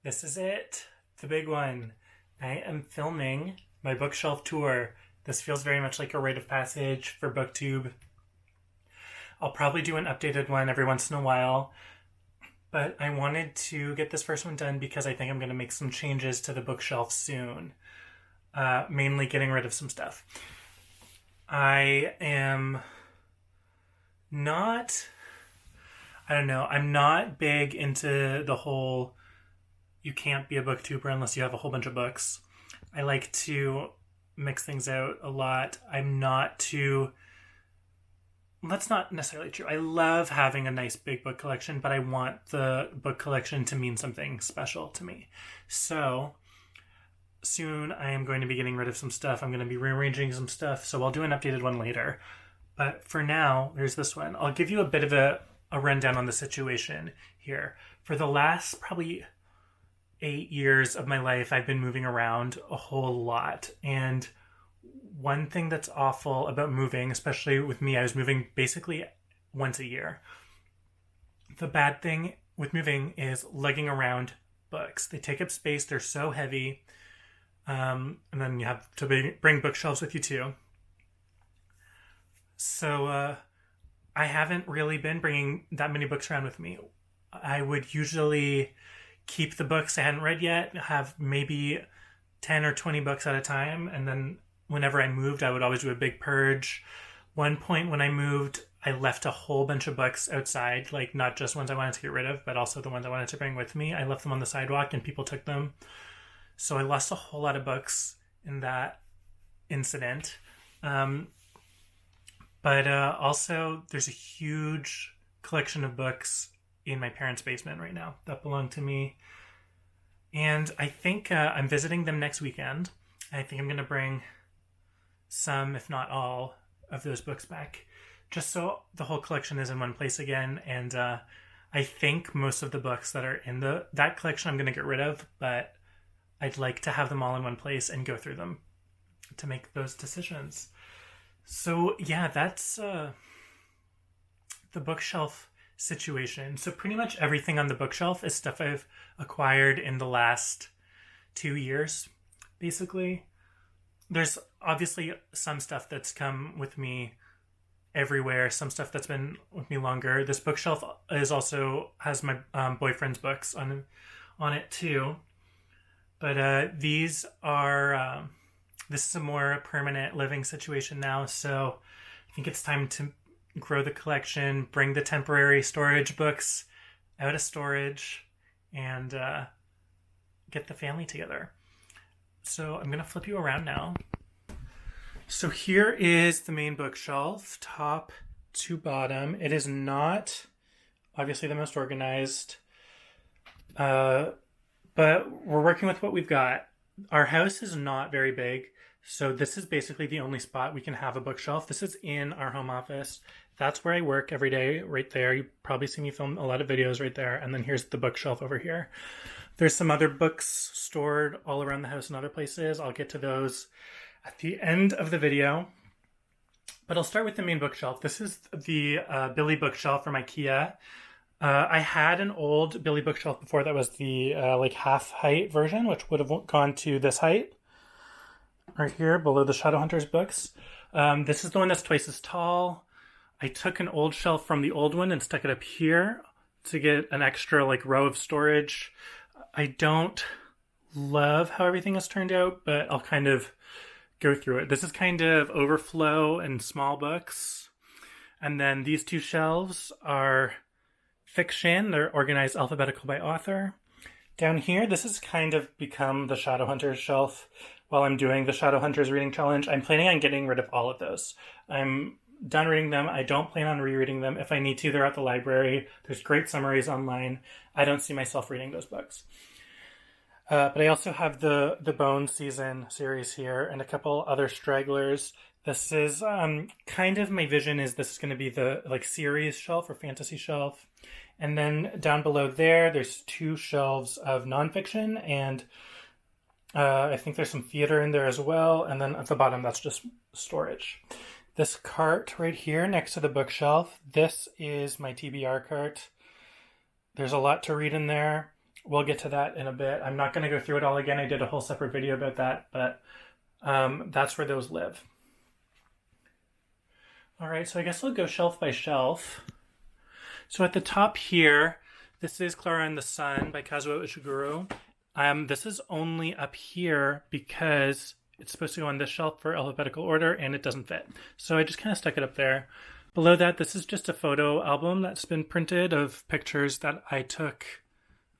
This is it, the big one. I am filming my bookshelf tour. This feels very much like a rite of passage for BookTube. I'll probably do an updated one every once in a while, but I wanted to get this first one done because I think I'm going to make some changes to the bookshelf soon. Mainly getting rid of some stuff. I am not... I'm not big into the whole you can't be a booktuber unless you have a whole bunch of books. I like to mix things out a lot. That's not necessarily true. I love having a nice big book collection, but I want the book collection to mean something special to me. So soon I am going to be getting rid of some stuff. I'm going to be rearranging some stuff, so I'll do an updated one later. But for now, there's this one. I'll give you a bit of a rundown on the situation here. For the last probably 8 years of my life, I've been moving around a whole lot. And one thing that's awful about moving, especially with me, I was moving basically once a year. The bad thing with moving is lugging around books. They take up space. They're so heavy. And then you have to bring bookshelves with you too. So I haven't really been bringing that many books around with me. I would usually keep the books I hadn't read yet, have maybe 10 or 20 books at a time, and then whenever I moved, I would always do a big purge. One point when I moved, I left a whole bunch of books outside, like not just ones I wanted to get rid of, but also the ones I wanted to bring with me. I left them on the sidewalk and people took them. So I lost a whole lot of books in that incident. But also, there's a huge collection of books in my parents' basement right now that belong to me. And I think I'm visiting them next weekend. I think I'm going to bring some, if not all, of those books back, just so the whole collection is in one place again. And I think most of the books that are in that collection I'm going to get rid of, but I'd like to have them all in one place and go through them to make those decisions. So yeah, that's the bookshelf situation. So pretty much everything on the bookshelf is stuff I've acquired in the last 2 years, basically. There's obviously some stuff that's come with me everywhere, some stuff that's been with me longer. This bookshelf has my boyfriend's books on it too. But these are... this is a more permanent living situation now, so I think it's time to grow the collection, bring the temporary storage books out of storage, and get the family together. So I'm going to flip you around now. So here is the main bookshelf, top to bottom. It is not obviously the most organized, but we're working with what we've got. Our house is not very big, so this is basically the only spot we can have a bookshelf. This is in our home office. That's where I work every day, right there. You probably see me film a lot of videos right there. And then here's the bookshelf over here. There's some other books stored all around the house in other places. I'll get to those at the end of the video. But I'll start with the main bookshelf. This is the Billy bookshelf from IKEA. I had an old Billy bookshelf before that was the half height version, which would have gone to this height right here below the Shadowhunters books. This is the one that's twice as tall. I took an old shelf from the old one and stuck it up here to get an extra row of storage. I don't love how everything has turned out, but I'll kind of go through it. This is kind of overflow and small books. And then these two shelves are fiction. They're organized alphabetical by author. Down here, this has kind of become the Shadowhunters shelf while I'm doing the Shadowhunters reading challenge. I'm planning on getting rid of all of those. I'm done reading them. I don't plan on rereading them. If I need to, they're at the library. There's great summaries online. I don't see myself reading those books. But I also have the Bone Season series here and a couple other stragglers. This is kind of my vision is this is going to be the series shelf or fantasy shelf. And then down below there's 2 shelves of nonfiction, and I think there's some theater in there as well. And then at the bottom, that's just storage. This cart right here next to the bookshelf, this is my TBR cart. There's a lot to read in there. we'll get to that in a bit. I'm not going to go through it all again. I did a whole separate video about that, but that's where those live. All right, so I guess I'll go shelf by shelf. So at the top here, this is Clara and the Sun by Kazuo Ishiguro. This is only up here because it's supposed to go on this shelf for alphabetical order, and it doesn't fit. So I just kind of stuck it up there. Below that, this is just a photo album that's been printed of pictures that I took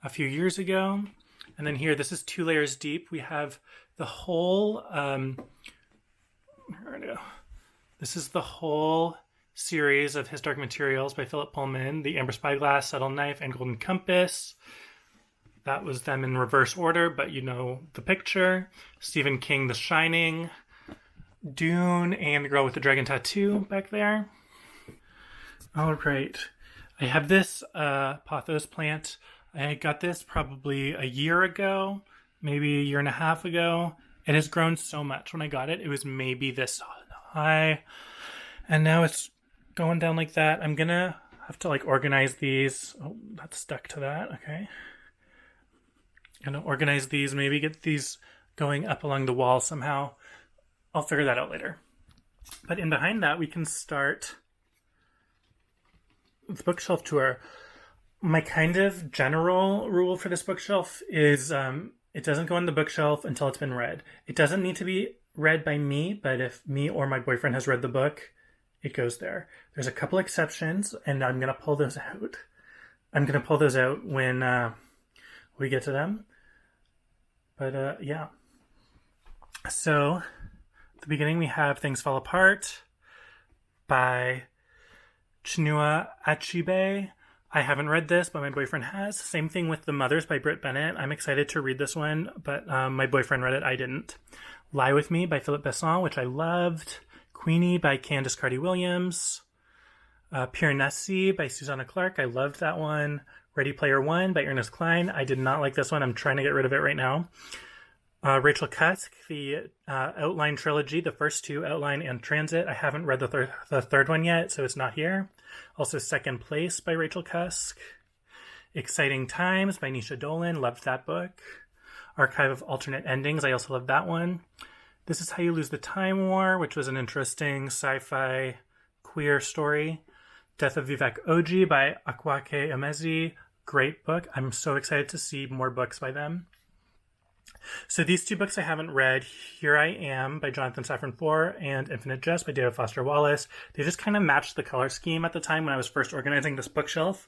a few years ago. And then here, this is 2 layers deep. We have the whole, this is the whole series of Historic Materials by Philip Pullman, The Amber Spyglass, Subtle Knife, and Golden Compass. That was them in reverse order, but you know the picture. Stephen King, The Shining, Dune, and The Girl with the Dragon Tattoo back there. All right. I have this pothos plant. I got this probably a year ago, maybe a year and a half ago. It has grown so much. When I got it, it was maybe this high. And now it's going down like that. I'm going to have to organize these. Oh, that's stuck to that. Okay. I'm going to organize these, maybe get these going up along the wall somehow. I'll figure that out later. But in behind that, we can start the bookshelf tour. My kind of general rule for this bookshelf is it doesn't go on the bookshelf until it's been read. It doesn't need to be read by me, but if me or my boyfriend has read the book, it goes there. There's a couple exceptions, and I'm going to pull those out. I'm going to pull those out when we get to them. But yeah. So, at the beginning we have Things Fall Apart by Chinua Achebe. I haven't read this, but my boyfriend has. Same thing with The Mothers by Britt Bennett. I'm excited to read this one, but my boyfriend read it. I didn't. Lie With Me by Philip Besson, which I loved. Queenie by Candice Carty-Williams. Pure Nessie by Susanna Clark. I loved that one. Ready Player One by Ernest Cline. I did not like this one. I'm trying to get rid of it right now. Rachel Cusk, the Outline trilogy, the first 2, Outline and Transit. I haven't read the third one yet, so it's not here. Also Second Place by Rachel Cusk. Exciting Times by Nisha Dolan. Loved that book. Archive of Alternate Endings. I also loved that one. This Is How You Lose the Time War, which was an interesting sci-fi queer story. Death of Vivek Oji by Akwake Emezi. Great book. I'm so excited to see more books by them. So these 2 books I haven't read, Here I Am by Jonathan Safran Foer and Infinite Jest by David Foster Wallace. They just kind of matched the color scheme at the time when I was first organizing this bookshelf.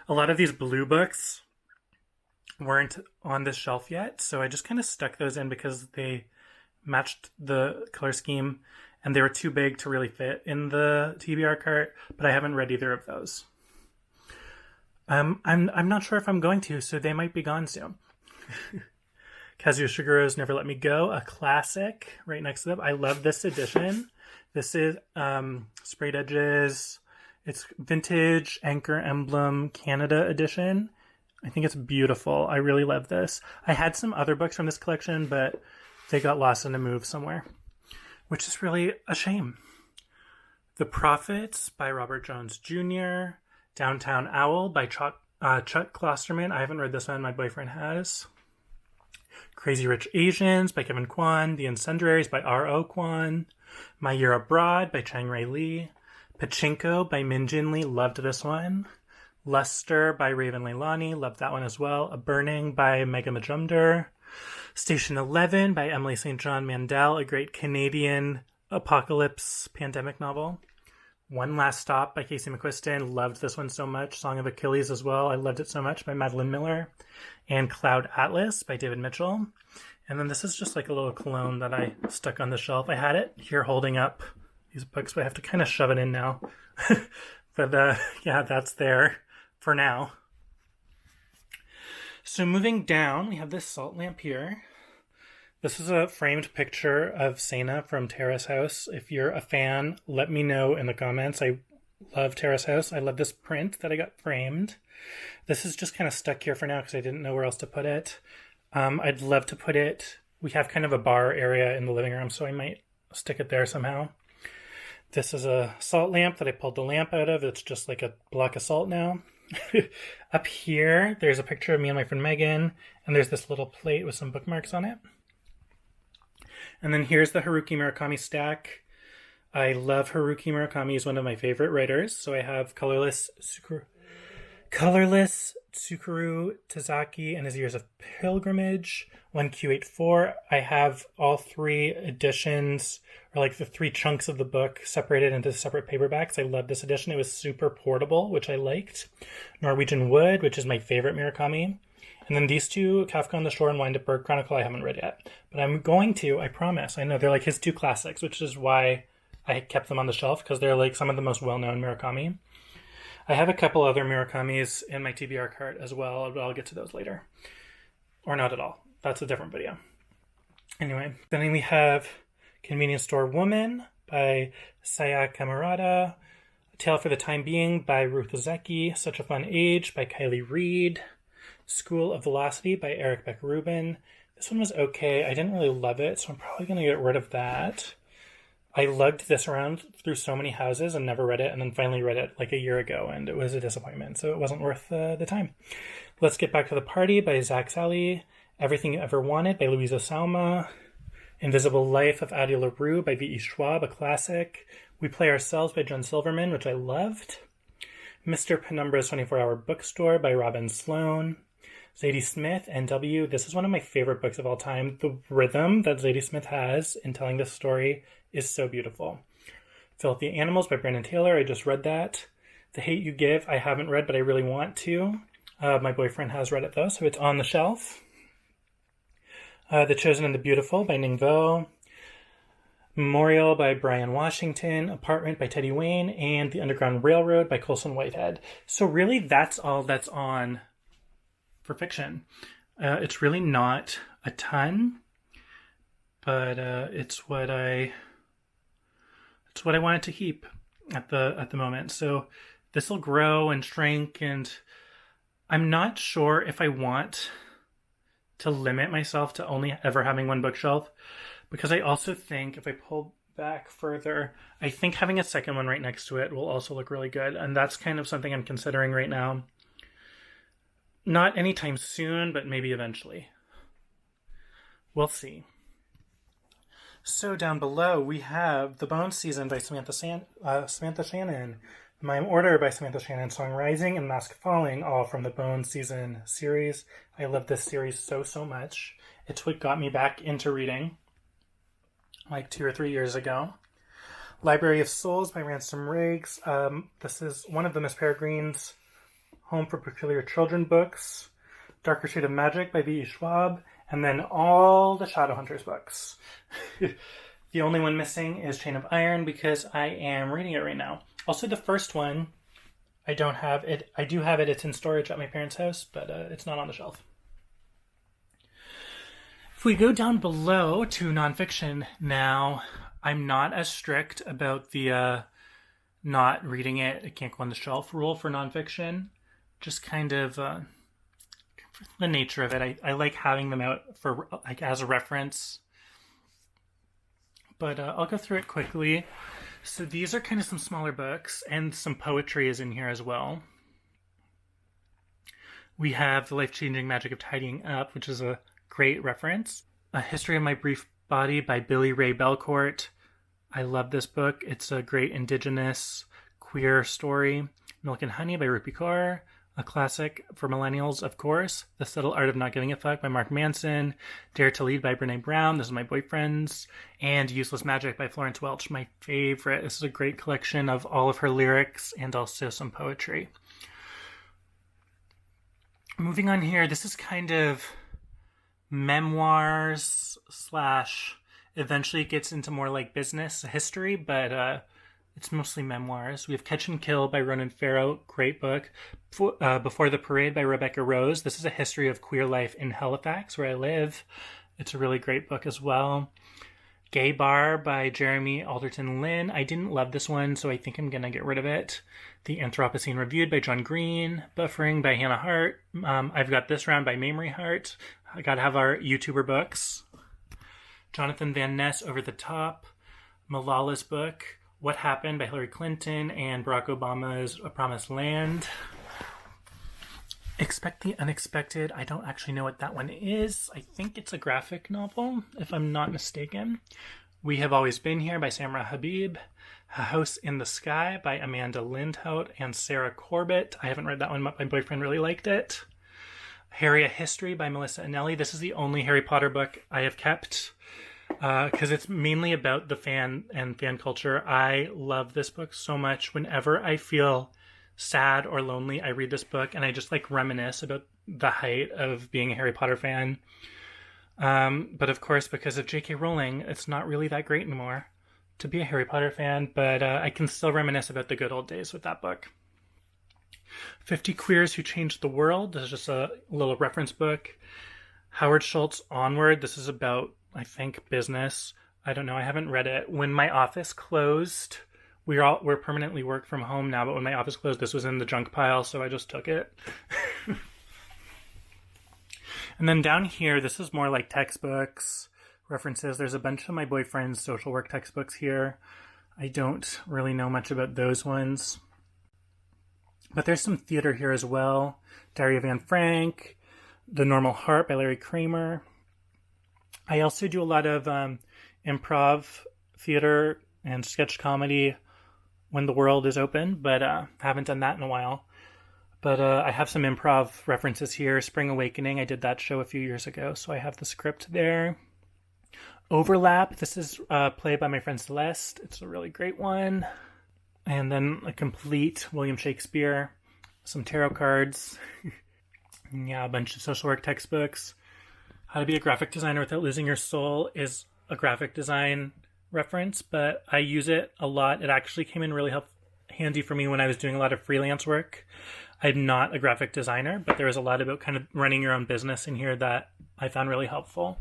A lot of these blue books weren't on this shelf yet, so I just kind of stuck those in because they matched the color scheme and they were too big to really fit in the TBR cart, but I haven't read either of those. I'm not sure if I'm going to, so they might be gone soon. Kazuo Ishiguro's Never Let Me Go, a classic right next to them. I love this edition. This is Sprayed Edges. It's vintage Anchor Emblem Canada edition. I think it's beautiful. I really love this. I had some other books from this collection, but they got lost in a move somewhere, which is really a shame. The Prophets by Robert Jones Jr. Downtown Owl by Chuck Klosterman. I haven't read this one. My boyfriend has. Crazy Rich Asians by Kevin Kwan. The Incendiaries by R.O. Kwan. My Year Abroad by Chang Rae Lee. Pachinko by Min Jin Lee. Loved this one. Luster by Raven Leilani. Loved that one as well. A Burning by Megha Majumdar. Station 11 by Emily St. John Mandel, a great Canadian apocalypse pandemic novel. One Last Stop by Casey McQuiston. Loved this one so much. Song of Achilles as well. I loved it so much by Madeline Miller. And Cloud Atlas by David Mitchell. And then this is just like a little cologne that I stuck on the shelf. I had it here holding up these books, but I have to kind of shove it in now. But yeah, that's there for now. So moving down, we have this salt lamp here. This is a framed picture of Sena from Terrace House. If you're a fan, let me know in the comments. I love Terrace House. I love this print that I got framed. This is just kind of stuck here for now because I didn't know where else to put it. I'd love to put it... We have kind of a bar area in the living room, so I might stick it there somehow. This is a salt lamp that I pulled the lamp out of. It's just like a block of salt now. Up here, there's a picture of me and my friend Megan, and there's this little plate with some bookmarks on it. And then here's the Haruki Murakami stack. I love Haruki Murakami. He's one of my favorite writers. So I have Colorless Tsukuru Tazaki and His Years of Pilgrimage, 1Q84. I have all three editions, or like the three chunks of the book, separated into separate paperbacks. I love this edition. It was super portable, which I liked. Norwegian Wood, which is my favorite Murakami. And then these two, Kafka on the Shore and Wind Up Bird Chronicle, I haven't read yet. But I'm going to, I promise. I know they're like his two classics, which is why I kept them on the shelf, because they're like some of the most well-known Murakami. I have a couple other Murakamis in my TBR cart as well, but I'll get to those later. Or not at all. That's a different video. Anyway, then we have Convenience Store Woman by Saya Kamarada, A Tale for the Time Being by Ruth Ozeki, Such a Fun Age by Kylie Reed, School of Velocity by Eric Beck Rubin. This one was okay. I didn't really love it, so I'm probably going to get rid of that. I lugged this around through so many houses and never read it, and then finally read it like a year ago, and it was a disappointment, so it wasn't worth the time. Let's Get Back to the Party by Zach Sally, Everything You Ever Wanted by Louisa Salma, Invisible Life of Addie LaRue by V.E. Schwab, a classic, We Play Ourselves by Jen Silverman, which I loved, Mr. Penumbra's 24-Hour Bookstore by Robin Sloan, Zadie Smith, N.W. This is one of my favorite books of all time. The rhythm that Zadie Smith has in telling this story is so beautiful. Filthy Animals by Brandon Taylor. I just read that. The Hate You Give, I haven't read, but I really want to. My boyfriend has read it, though, so it's on the shelf. The Chosen and the Beautiful by Ning Vo. Memorial by Brian Washington. Apartment by Teddy Wayne. And The Underground Railroad by Colson Whitehead. So really, that's all that's on for fiction. It's really not a ton, but it's what I wanted to keep at the moment. So this will grow and shrink, and I'm not sure if I want to limit myself to only ever having one bookshelf, because I also think if I pull back further, I think having a second one right next to it will also look really good, and that's kind of something I'm considering right now. Not anytime soon, but maybe eventually. We'll see. So down below, we have The Bone Season by Samantha Shannon, My Order by Samantha Shannon, Song Rising, and Mask Falling, all from the Bone Season series. I love this series so much. It's what got me back into reading, like 2 or 3 years ago. Library of Souls by Ransom Riggs. This is one of the Miss Peregrine's Home for Peculiar Children books. Darker Shade of Magic by V.E. Schwab. And then all the Shadowhunters books. The only one missing is Chain of Iron, because I am reading it right now. Also, the first one, I don't have it. I do have it. It's in storage at my parents' house, but it's not on the shelf. If we go down below to nonfiction now, I'm not as strict about the not reading it, it can't go on the shelf rule for nonfiction. Just kind of the nature of it. I like having them out for like as a reference. But I'll go through it quickly. So these are kind of some smaller books, and some poetry is in here as well. We have The Life-Changing Magic of Tidying Up, which is a great reference. A History of My Brief Body by Billy Ray Belcourt. I love this book. It's a great indigenous queer story. Milk and Honey by Rupi Kaur. A classic for millennials, of course. The Subtle Art of Not Giving a Fuck by Mark Manson. Dare to Lead by Brene Brown. This is my boyfriend's. And Useless Magic by Florence Welch, my favorite. This is a great collection of all of her lyrics and also some poetry. Moving on here, this is kind of memoirs / eventually it gets into more like business history, but it's mostly memoirs. We have Catch and Kill by Ronan Farrow, great book. Before the Parade by Rebecca Rose. This is a history of queer life in Halifax, where I live. It's a really great book as well. Gay Bar by Jeremy Alderton Lynn. I didn't love this one, so I think I'm going to get rid of it. The Anthropocene Reviewed by John Green. Buffering by Hannah Hart. I've got This Round by Mamrie Hart. I got to have our YouTuber books. Jonathan Van Ness, Over the Top. Malala's book, What Happened by Hillary Clinton, and Barack Obama's A Promised Land. Expect the Unexpected. I don't actually know what that one is. I think it's a graphic novel, if I'm not mistaken. We Have Always Been Here by Samra Habib. A House in the Sky by Amanda Lindhout and Sarah Corbett. I haven't read that one, but my boyfriend really liked it. Harry, A History by Melissa Anelli. This is the only Harry Potter book I have kept because it's mainly about the fan culture. I love this book so much. Whenever I feel sad or lonely, I read this book and I just like reminisce about the height of being a Harry Potter fan. But of course, because of J.K. Rowling, it's not really that great anymore to be a Harry Potter fan, but I can still reminisce about the good old days with that book. 50 Queers Who Changed the World. This is just a little reference book. Howard Schultz, Onward. This is about, I think, business. I don't know. I haven't read it. When my office closed, we're permanently work from home now, but when my office closed, this was in the junk pile, so I just took it. And then down here, this is more like textbooks, references. There's a bunch of my boyfriend's social work textbooks here. I don't really know much about those ones. But there's some theater here as well. Diary of Anne Frank, The Normal Heart by Larry Kramer. I also do a lot of improv theater and sketch comedy when the world is open, but haven't done that in a while. But I have some improv references here. Spring Awakening, I did that show a few years ago, so I have the script there. Overlap, this is played by my friend Celeste. It's a really great one. And then a complete William Shakespeare, some tarot cards, yeah, a bunch of social work textbooks. How to Be a Graphic Designer Without Losing Your Soul is a graphic design reference, but I use it a lot. It actually came in really handy for me when I was doing a lot of freelance work. I'm not a graphic designer, but there was a lot about kind of running your own business in here that I found really helpful.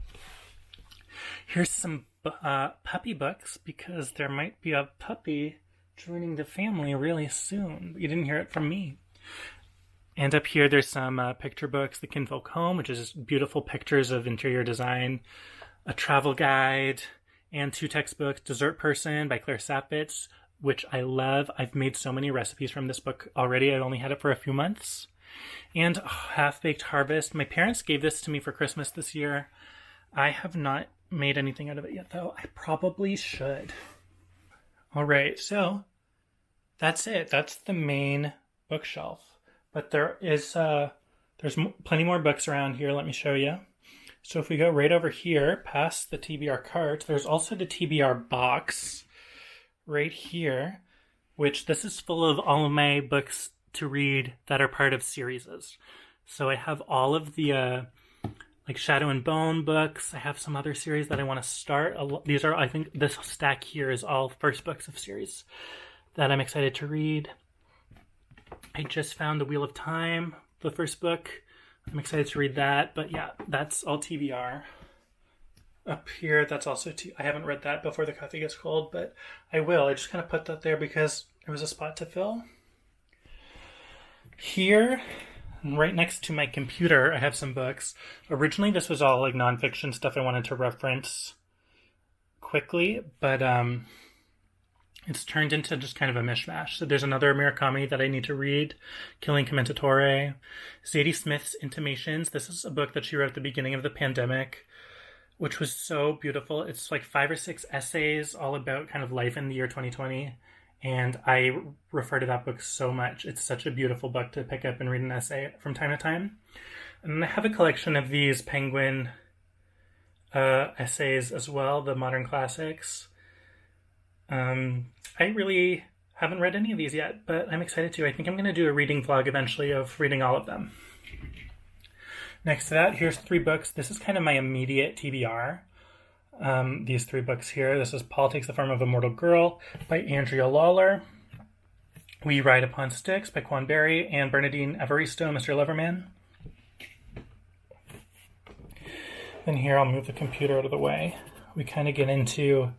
Here's some puppy books, because there might be a puppy joining the family really soon. You didn't hear it from me. And up here, there's some picture books. The Kinfolk Home, which is just beautiful pictures of interior design. A travel guide, and 2 textbooks. Dessert Person by Claire Sapitz, which I love. I've made so many recipes from this book already. I've only had it for a few months. And Half-Baked Harvest. My parents gave this to me for Christmas this year. I have not made anything out of it yet, though. I probably should. All right, so that's it. That's the main bookshelf. But there's plenty more books around here. Let me show you. So if we go right over here, past the TBR cart, there's also the TBR box right here, which this is full of all of my books to read that are part of series. So I have all of the like Shadow and Bone books. I have some other series that I want to start. These are, I think this stack here is all first books of series that I'm excited to read. I just found The Wheel of Time, the first book. I'm excited to read that. But yeah, that's all TBR. Up here, that's also I haven't read that before the coffee gets cold, but I will. I just kind of put that there because there was a spot to fill. Here, right next to my computer, I have some books. Originally, this was all like nonfiction stuff I wanted to reference quickly, but it's turned into just kind of a mishmash. So there's another Murakami that I need to read, Killing Commentatore. Zadie Smith's Intimations. This is a book that she wrote at the beginning of the pandemic, which was so beautiful. It's like 5 or 6 essays all about kind of life in the year 2020. And I refer to that book so much. It's such a beautiful book to pick up and read an essay from time to time. And I have a collection of these Penguin essays as well, the modern classics. I really haven't read any of these yet, but I'm excited to. I think I'm going to do a reading vlog eventually of reading all of them. Next to that, here's 3 books. This is kind of my immediate TBR. These 3 books here. This is Politics, the Form of a Mortal Girl by Andrea Lawler. We Ride Upon Sticks by Quan Berry and Bernadine Evaristo, Mr. Loverman. Then here, I'll move the computer out of the way. We kind of get into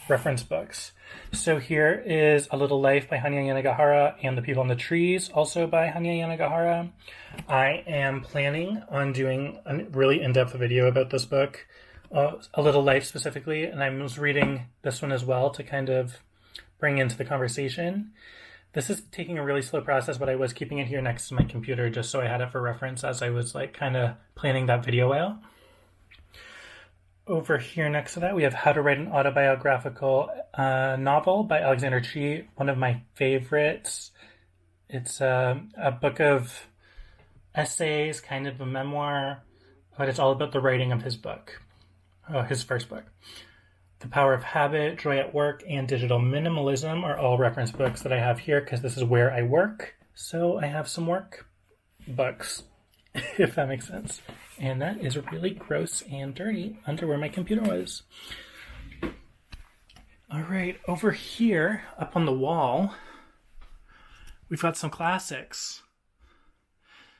reference books. So here is A Little Life by Hanya Yanagihara and The People in the Trees, also by Hanya Yanagihara. I am planning on doing a really in-depth video about this book, A Little Life specifically, and I was reading this one as well to kind of bring into the conversation. This is taking a really slow process, but I was keeping it here next to my computer just so I had it for reference as I was like kind of planning that video out. Over here next to that, we have How to Write an Autobiographical Novel by Alexander Chee, one of my favorites. It's a book of essays, kind of a memoir, but it's all about the writing of his book, his first book. The Power of Habit, Joy at Work, and Digital Minimalism are all reference books that I have here because this is where I work. So I have some work books, if that makes sense. And that is really gross and dirty under where my computer was. All right, over here, up on the wall, we've got some classics.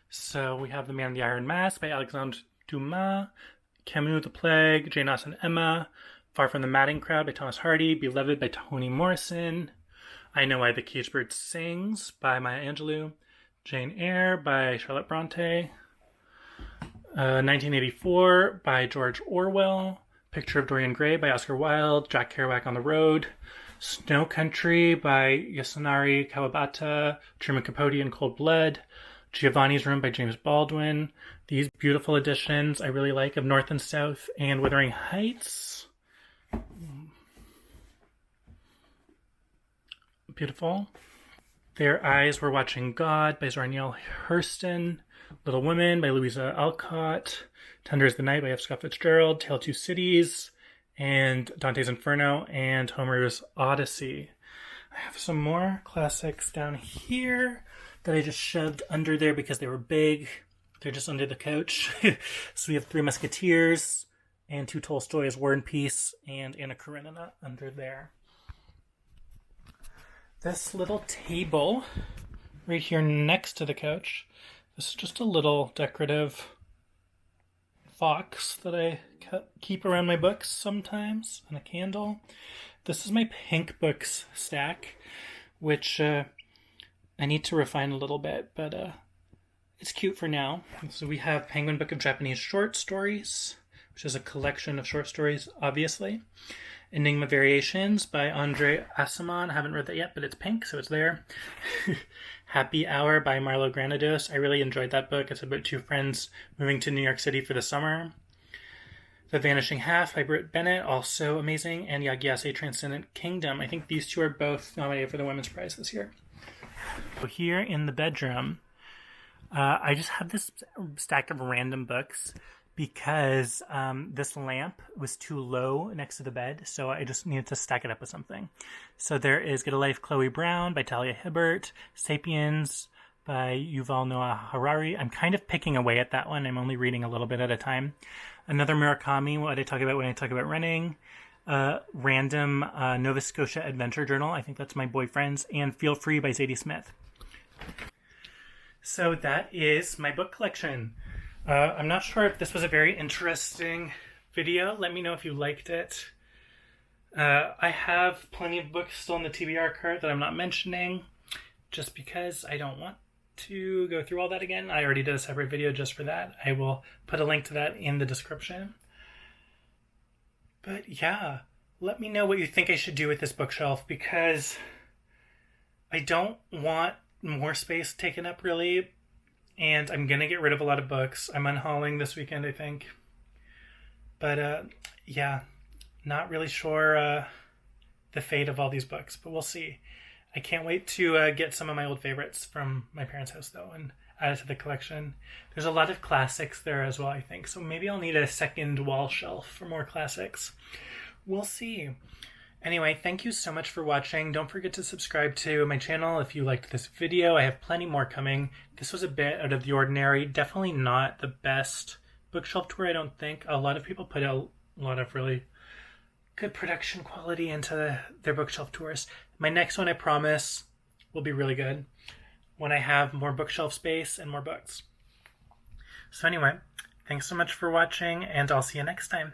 So we have The Man in the Iron Mask by Alexandre Dumas, Camus, The Plague, Jane Austen, Emma, Far from the Madding Crowd by Thomas Hardy, Beloved by Toni Morrison, I Know Why the Caged Bird Sings by Maya Angelou, Jane Eyre by Charlotte Bronte, 1984 by George Orwell, Picture of Dorian Gray by Oscar Wilde, Jack Kerouac on the Road, Snow Country by Yasunari Kawabata, Truman Capote in Cold Blood, Giovanni's Room by James Baldwin. These beautiful editions I really like of North and South and Wuthering Heights. Beautiful. Their Eyes Were Watching God by Zora Neale Hurston, Little Women by Louisa Alcott, Tender as the Night by F. Scott Fitzgerald, Tale of Two Cities, and Dante's Inferno, and Homer's Odyssey. I have some more classics down here that I just shoved under there because they were big. They're just under the couch. So we have Three Musketeers and two Tolstoy's, War and Peace, and Anna Karenina under there. This little table right here next to the couch, this is just a little decorative fox that I keep around my books sometimes, and a candle. This is my pink books stack, which I need to refine a little bit, but it's cute for now. So we have Penguin Book of Japanese Short Stories, which is a collection of short stories, obviously. Enigma Variations by Andre Aciman. I haven't read that yet, but it's pink, so it's there. Happy Hour by Marlo Granados. I really enjoyed that book. It's about two friends moving to New York City for the summer. The Vanishing Half by Britt Bennett, also amazing. And Yagyase Transcendent Kingdom. I think these two are both nominated for the Women's Prize this year. So here in the bedroom, I just have this stack of random books because this lamp was too low next to the bed, so I just needed to stack it up with something. So there is Get a Life, Chloe Brown by Talia Hibbert, Sapiens by Yuval Noah Harari. I'm kind of picking away at that one. I'm only reading a little bit at a time. Another Murakami, what I talk about when I talk about running. Random Nova Scotia Adventure Journal. I think that's my boyfriend's. And Feel Free by Zadie Smith. So that is my book collection. I'm not sure if this was a very interesting video. Let me know if you liked it. I have plenty of books still in the TBR cart that I'm not mentioning, just because I don't want to go through all that again. I already did a separate video just for that. I will put a link to that in the description. But yeah, let me know what you think I should do with this bookshelf, because I don't want more space taken up, really. And I'm going to get rid of a lot of books. I'm unhauling this weekend, I think. But, yeah, not really sure the fate of all these books, but we'll see. I can't wait to get some of my old favorites from my parents' house, though, and add it to the collection. There's a lot of classics there as well, I think. So maybe I'll need a second wall shelf for more classics. We'll see. Anyway, thank you so much for watching. Don't forget to subscribe to my channel if you liked this video. I have plenty more coming. This was a bit out of the ordinary. Definitely not the best bookshelf tour, I don't think. A lot of people put a lot of really good production quality into their bookshelf tours. My next one, I promise, will be really good when I have more bookshelf space and more books. So anyway, thanks so much for watching, and I'll see you next time.